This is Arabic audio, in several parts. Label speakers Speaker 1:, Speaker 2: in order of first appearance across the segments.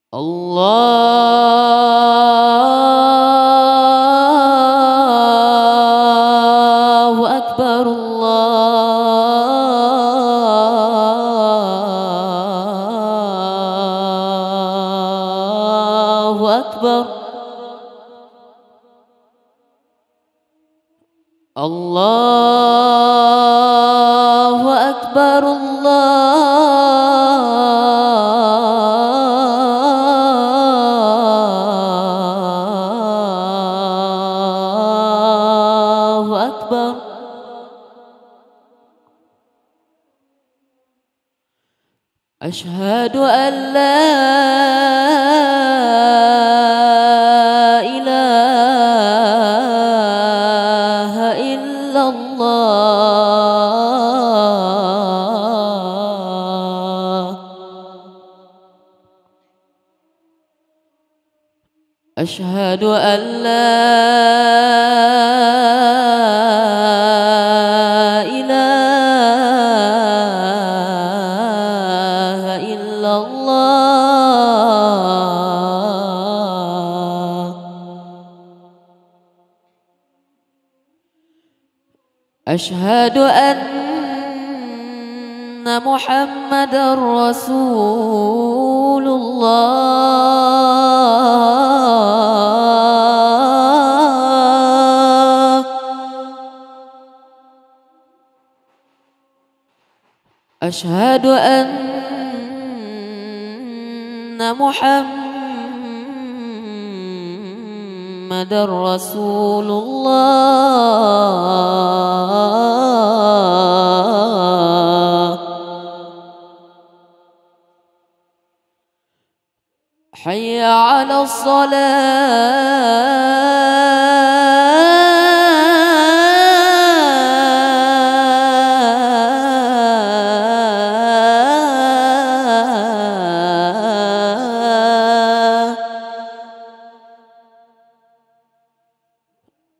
Speaker 1: الله أكبر الله أكبر الله أكبر الله أكبر. أشهد أن لا إله إلا الله. أشهد أن لا إله إلا الله. أشهد أن محمدًا رسول الله. أشهد أن محمدًا رسول الله. حي على الصلاة.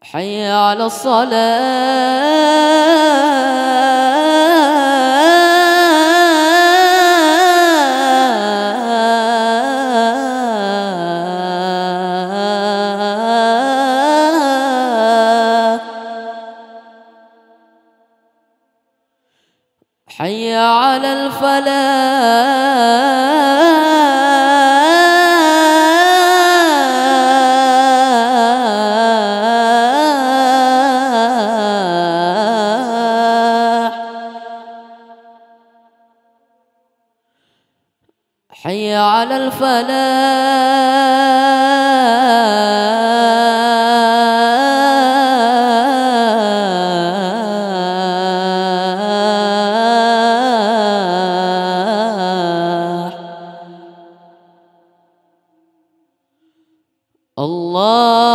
Speaker 1: حي على الصلاة. حي على الفلاح. حي على الفلاح. الله